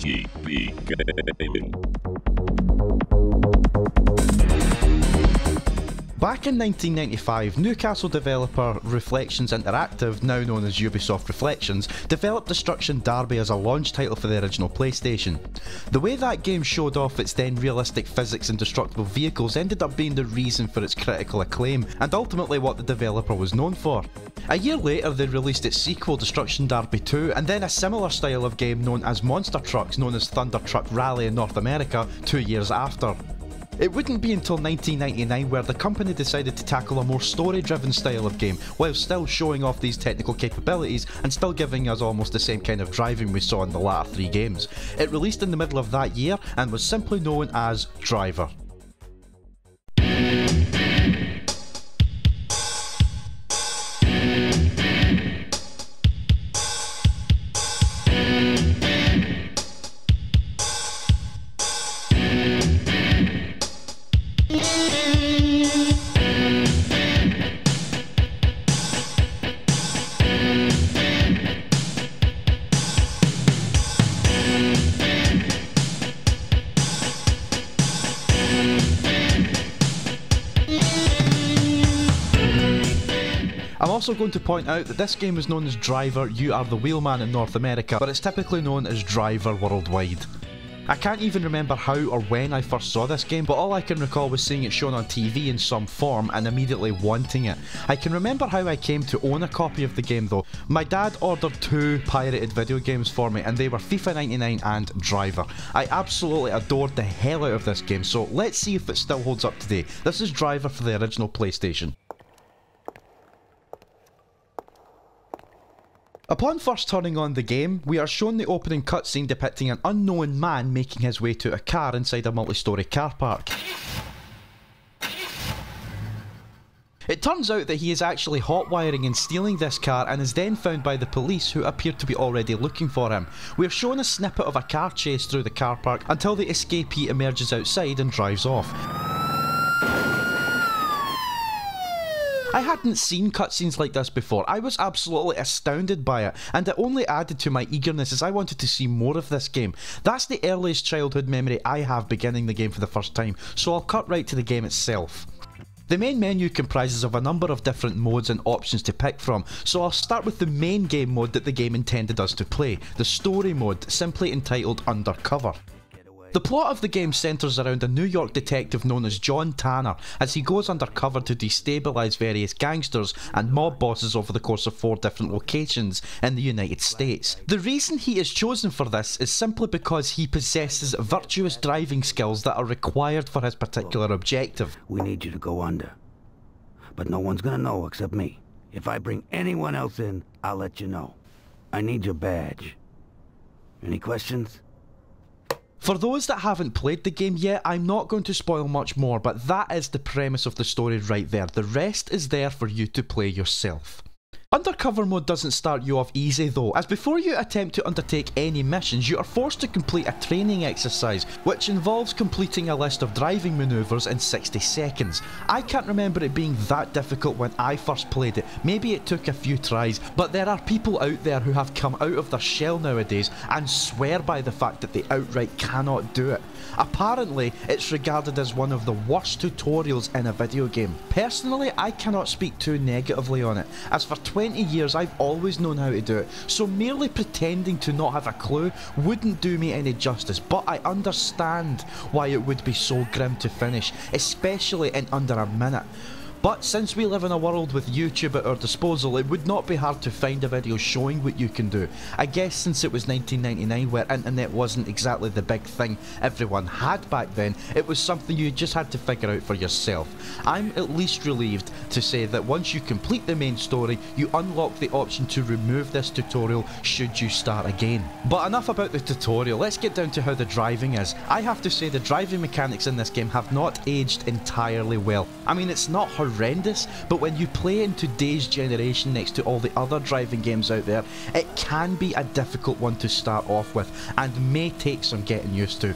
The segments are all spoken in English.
GB Gaming. Back in 1995, Newcastle developer Reflections Interactive, now known as Ubisoft Reflections, developed Destruction Derby as a launch title for the original PlayStation. The way that game showed off its then realistic physics and destructible vehicles ended up being the reason for its critical acclaim, and ultimately what the developer was known for. A year later they released its sequel Destruction Derby 2, and then a similar style of game known as Monster Trucks, known as Thunder Truck Rally in North America, 2 years after. It wouldn't be until 1999 where the company decided to tackle a more story-driven style of game, while still showing off these technical capabilities and still giving us almost the same kind of driving we saw in the latter 3 games. It released in the middle of that year and was simply known as Driver. I'm also going to point out that this game is known as Driver, You Are the Wheelman in North America, but it's typically known as Driver worldwide. I can't even remember how or when I first saw this game, but all I can recall was seeing it shown on TV in some form and immediately wanting it. I can remember how I came to own a copy of the game though. My dad ordered 2 pirated video games for me, and they were FIFA 99 and Driver. I absolutely adored the hell out of this game, so let's see if it still holds up today. This is Driver for the original PlayStation. Upon first turning on the game, we are shown the opening cutscene depicting an unknown man making his way to a car inside a multi-storey car park. It turns out that he is actually hotwiring and stealing this car and is then found by the police, who appear to be already looking for him. We are shown a snippet of a car chase through the car park until the escapee emerges outside and drives off. I hadn't seen cutscenes like this before. I was absolutely astounded by it, and it only added to my eagerness as I wanted to see more of this game. That's the earliest childhood memory I have beginning the game for the first time, so I'll cut right to the game itself. The main menu comprises of a number of different modes and options to pick from, so I'll start with the main game mode that the game intended us to play, the story mode, simply entitled Undercover. The plot of the game centres around a New York detective known as John Tanner as he goes undercover to destabilise various gangsters and mob bosses over the course of 4 different locations in the United States. The reason he is chosen for this is simply because he possesses virtuous driving skills that are required for his particular objective. We need you to go under, but no one's gonna know except me. If I bring anyone else in, I'll let you know. I need your badge. Any questions? For those that haven't played the game yet, I'm not going to spoil much more, but that is the premise of the story right there. The rest is there for you to play yourself. Undercover mode doesn't start you off easy though, as before you attempt to undertake any missions, you are forced to complete a training exercise, which involves completing a list of driving manoeuvres in 60 seconds. I can't remember it being that difficult when I first played it, maybe it took a few tries, but there are people out there who have come out of their shell nowadays and swear by the fact that they outright cannot do it. Apparently, it's regarded as one of the worst tutorials in a video game. Personally, I cannot speak too negatively on it, as for 20 years I've always known how to do it, so merely pretending to not have a clue wouldn't do me any justice, but I understand why it would be so grim to finish, especially in under a minute. But since we live in a world with YouTube at our disposal, it would not be hard to find a video showing what you can do. I guess since it was 1999 where internet wasn't exactly the big thing everyone had back then, it was something you just had to figure out for yourself. I'm at least relieved to say that once you complete the main story, you unlock the option to remove this tutorial should you start again. But enough about the tutorial, let's get down to how the driving is. I have to say the driving mechanics in this game have not aged entirely well. I mean, it's not horrendous, but when you play in today's generation next to all the other driving games out there, it can be a difficult one to start off with and may take some getting used to.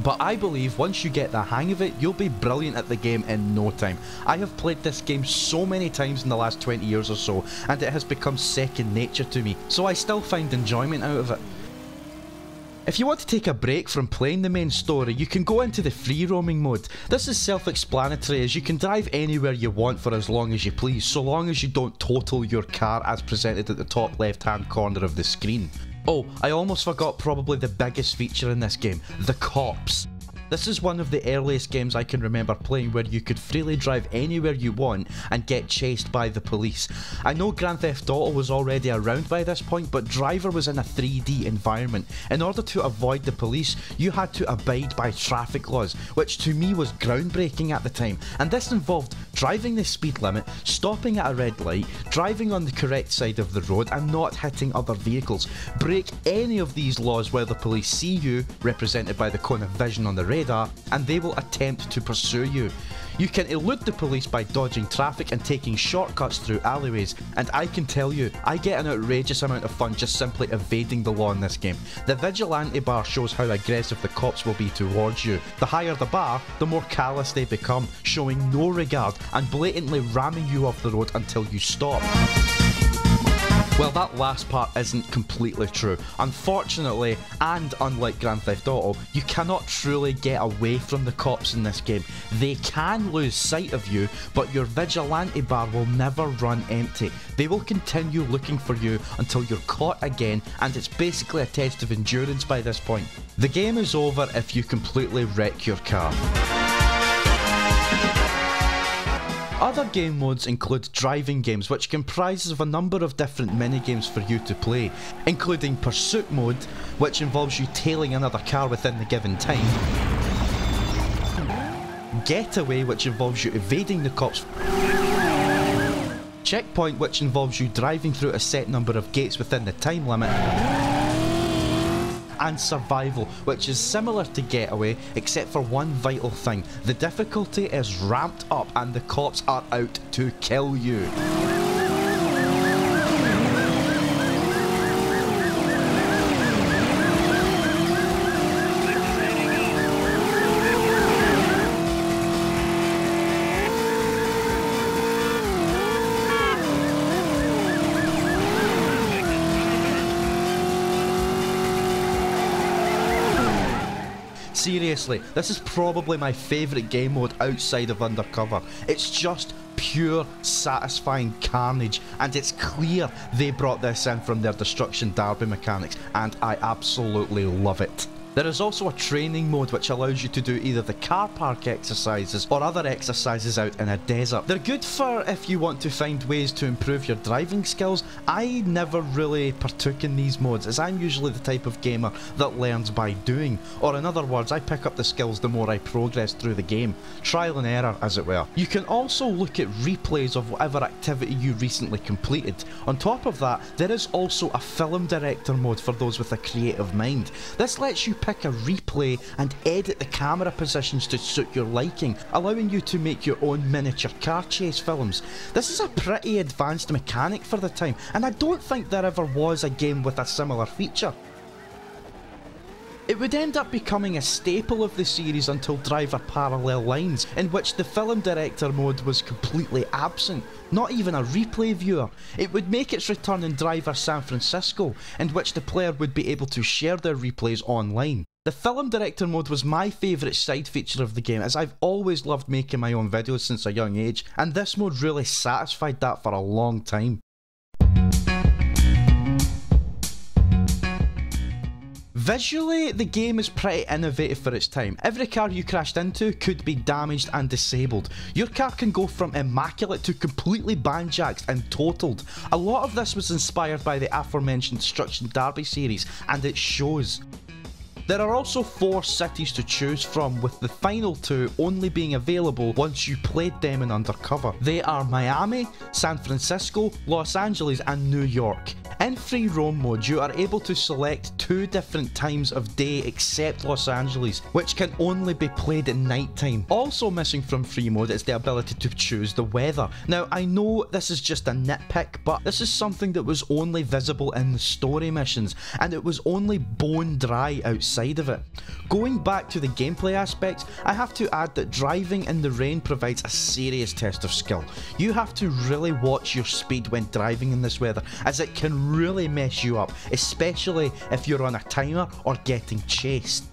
but I believe once you get the hang of it, you'll be brilliant at the game in no time. I have played this game so many times in the last 20 years or so, and it has become second nature to me, so I still find enjoyment out of it. If you want to take a break from playing the main story, you can go into the free roaming mode. This is self-explanatory, as you can drive anywhere you want for as long as you please, so long as you don't total your car as presented at the top left hand corner of the screen. Oh, I almost forgot probably the biggest feature in this game, the cops. This is one of the earliest games I can remember playing where you could freely drive anywhere you want and get chased by the police. I know Grand Theft Auto was already around by this point, but Driver was in a 3D environment. In order to avoid the police, you had to abide by traffic laws, which to me was groundbreaking at the time, and this involved driving the speed limit, stopping at a red light, driving on the correct side of the road and not hitting other vehicles. Break any of these laws where the police see you, represented by the cone of vision on the radar, and they will attempt to pursue you. You can elude the police by dodging traffic and taking shortcuts through alleyways, and I can tell you, I get an outrageous amount of fun just simply evading the law in this game. The vigilante bar shows how aggressive the cops will be towards you. The higher the bar, the more callous they become, showing no regard and blatantly ramming you off the road until you stop. Well, that last part isn't completely true. Unfortunately, and unlike Grand Theft Auto, you cannot truly get away from the cops in this game. They can lose sight of you, but your vigilante bar will never run empty. They will continue looking for you until you're caught again, and it's basically a test of endurance by this point. The game is over if you completely wreck your car. Other game modes include driving games, which comprises of a number of different mini-games for you to play, including Pursuit mode, which involves you tailing another car within the given time, Getaway, which involves you evading the cops, Checkpoint, which involves you driving through a set number of gates within the time limit, and Survival, which is similar to Getaway except for one vital thing: the difficulty is ramped up and the cops are out to kill you. Seriously, this is probably my favourite game mode outside of Undercover. It's just pure satisfying carnage, and it's clear they brought this in from their Destruction Derby mechanics, and I absolutely love it. There is also a training mode which allows you to do either the car park exercises or other exercises out in a desert. They're good for if you want to find ways to improve your driving skills. I never really partook in these modes, as I'm usually the type of gamer that learns by doing, or in other words, I pick up the skills the more I progress through the game. Trial and error, as it were. You can also look at replays of whatever activity you recently completed. On top of that, there is also a film director mode for those with a creative mind. This lets you pick a replay and edit the camera positions to suit your liking, allowing you to make your own miniature car chase films. This is a pretty advanced mechanic for the time, and I don't think there ever was a game with a similar feature. It would end up becoming a staple of the series until Driver Parallel Lines, in which the film director mode was completely absent, not even a replay viewer. It would make its return in Driver San Francisco, in which the player would be able to share their replays online. The film director mode was my favourite side feature of the game, as I've always loved making my own videos since a young age, and this mode really satisfied that for a long time. Visually, the game is pretty innovative for its time. Every car you crashed into could be damaged and disabled. Your car can go from immaculate to completely banjaxed and totaled. A lot of this was inspired by the aforementioned Destruction Derby series, and it shows. There are also 4 cities to choose from, with the final 2 only being available once you played them in Undercover. They are Miami, San Francisco, Los Angeles and New York. In free roam mode, you are able to select 2 different times of day except Los Angeles, which can only be played at night time. Also missing from free mode is the ability to choose the weather. Now, I know this is just a nitpick, but this is something that was only visible in the story missions, and it was only bone dry outside of it. Going back to the gameplay aspects, I have to add that driving in the rain provides a serious test of skill. You have to really watch your speed when driving in this weather, as it can really mess you up, especially if you're on a timer or getting chased.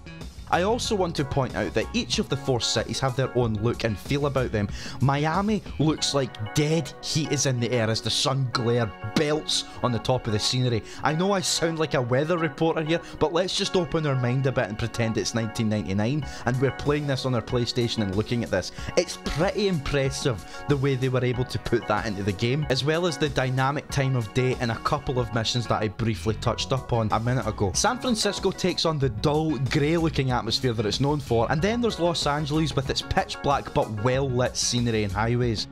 I also want to point out that each of the 4 cities have their own look and feel about them. Miami looks like dead heat is in the air as the sun glare belts on the top of the scenery. I know I sound like a weather reporter here, but let's just open our mind a bit and pretend it's 1999 and we're playing this on our PlayStation and looking at this. It's pretty impressive the way they were able to put that into the game, as well as the dynamic time of day in a couple of missions that I briefly touched up on a minute ago. San Francisco takes on the dull, grey looking atmosphere that it's known for, and then there's Los Angeles with its pitch black but well lit scenery and highways.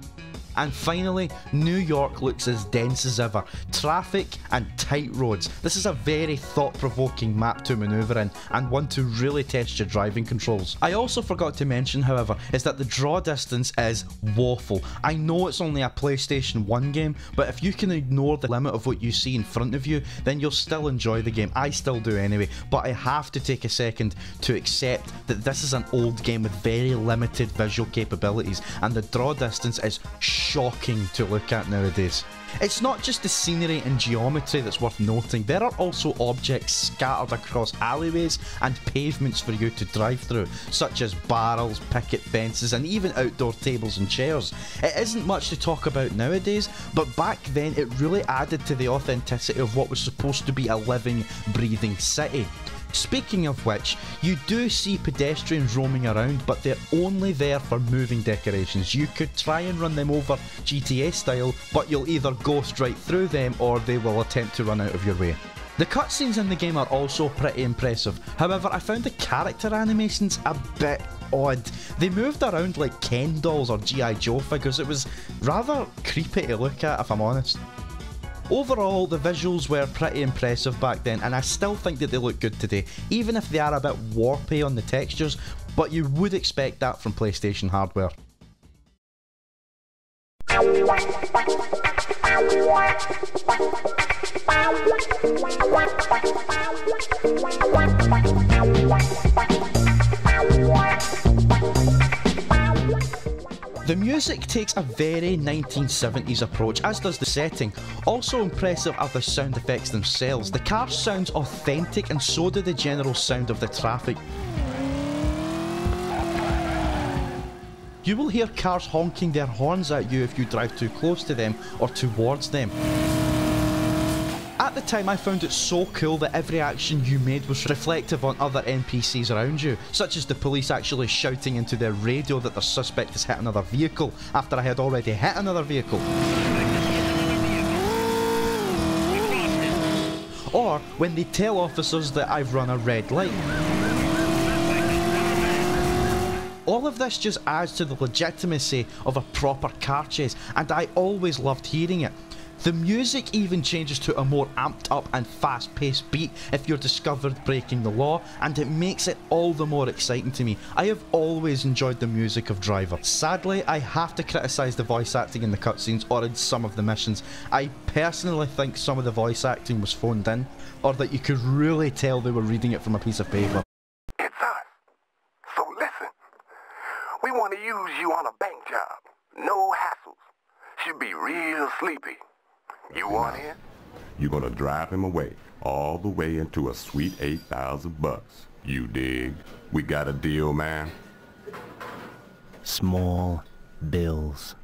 And finally, New York looks as dense as ever. Traffic and tight roads. This is a very thought-provoking map to manoeuvre in, and one to really test your driving controls. I also forgot to mention, however, is that the draw distance is woeful. I know it's only a PlayStation 1 game, but if you can ignore the limit of what you see in front of you, then you'll still enjoy the game. I still do anyway, but I have to take a second to accept that this is an old game with very limited visual capabilities, and the draw distance is shocking to look at nowadays. It's not just the scenery and geometry that's worth noting, there are also objects scattered across alleyways and pavements for you to drive through, such as barrels, picket fences, and even outdoor tables and chairs. It isn't much to talk about nowadays, but back then it really added to the authenticity of what was supposed to be a living, breathing city. Speaking of which, you do see pedestrians roaming around, but they're only there for moving decorations. You could try and run them over GTA style, but you'll either go straight through them or they will attempt to run out of your way. The cutscenes in the game are also pretty impressive, however I found the character animations a bit odd. They moved around like Ken dolls or G.I. Joe figures. It was rather creepy to look at, if I'm honest. Overall, the visuals were pretty impressive back then, and I still think that they look good today, even if they are a bit warpy on the textures, but you would expect that from PlayStation hardware. The music takes a very 1970s approach, as does the setting. Also impressive are the sound effects themselves. The car sounds authentic, and so do the general sound of the traffic. You will hear cars honking their horns at you if you drive too close to them or towards them. At the time, I found it so cool that every action you made was reflective on other NPCs around you, such as the police actually shouting into their radio that their suspect has hit another vehicle after I had already hit another vehicle. Or when they tell officers that I've run a red light. All of this just adds to the legitimacy of a proper car chase, and I always loved hearing it. The music even changes to a more amped up and fast paced beat if you're discovered breaking the law, and it makes it all the more exciting to me. I have always enjoyed the music of Driver. Sadly, I have to criticise the voice acting in the cutscenes or in some of the missions. I personally think some of the voice acting was phoned in, or that you could really tell they were reading it from a piece of paper. It's us. So listen, we want to use you on a bank job. No hassles. Should be real sleepy. You want in? You're gonna drive him away, all the way into a sweet $8,000. You dig? We got a deal, man. Small bills.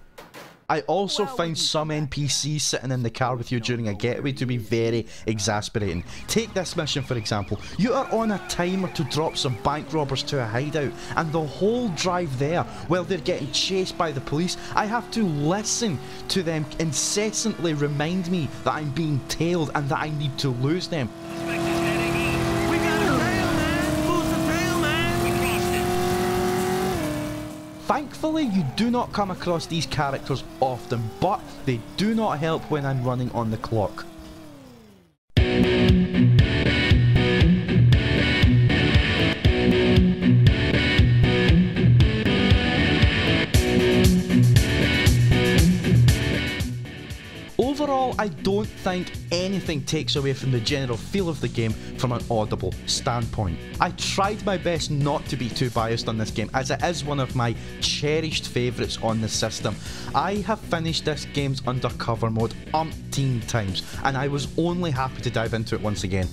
I also find some NPCs sitting in the car with you during a getaway to be very exasperating. Take this mission for example. You are on a timer to drop some bank robbers to a hideout, and the whole drive there, while they're getting chased by the police, I have to listen to them incessantly remind me that I'm being tailed and that I need to lose them. Thankfully, you do not come across these characters often, but they do not help when I'm running on the clock. Overall, I don't think anything takes away from the general feel of the game from an audible standpoint. I tried my best not to be too biased on this game, as it is one of my cherished favourites on the system. I have finished this game's undercover mode umpteen times, and I was only happy to dive into it once again.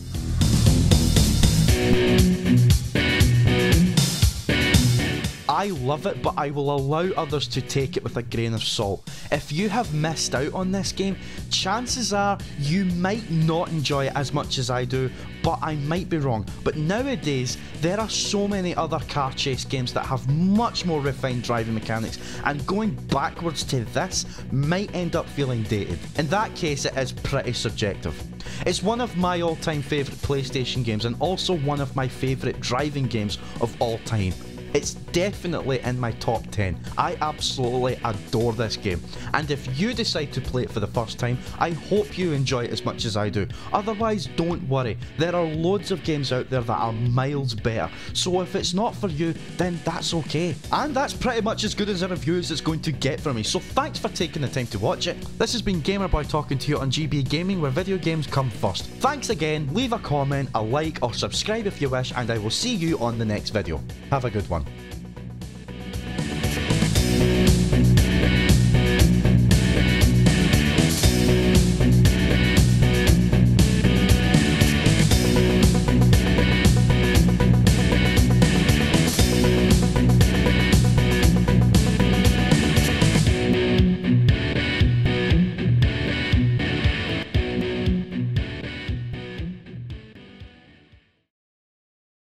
I love it, but I will allow others to take it with a grain of salt. If you have missed out on this game, chances are you might not enjoy it as much as I do, but I might be wrong. But nowadays, there are so many other car chase games that have much more refined driving mechanics, and going backwards to this might end up feeling dated. In that case, it is pretty subjective. It's one of my all-time favourite PlayStation games, and also one of my favourite driving games of all time. It's definitely in my top 10. I absolutely adore this game, and if you decide to play it for the first time, I hope you enjoy it as much as I do. Otherwise, don't worry, there are loads of games out there that are miles better, so if it's not for you, then that's okay. And that's pretty much as good as a review as it's going to get from me, so thanks for taking the time to watch it. This has been Gamerboy talking to you on GB Gaming, where video games come first. Thanks again, leave a comment, a like, or subscribe if you wish, and I will see you on the next video. Have a good one.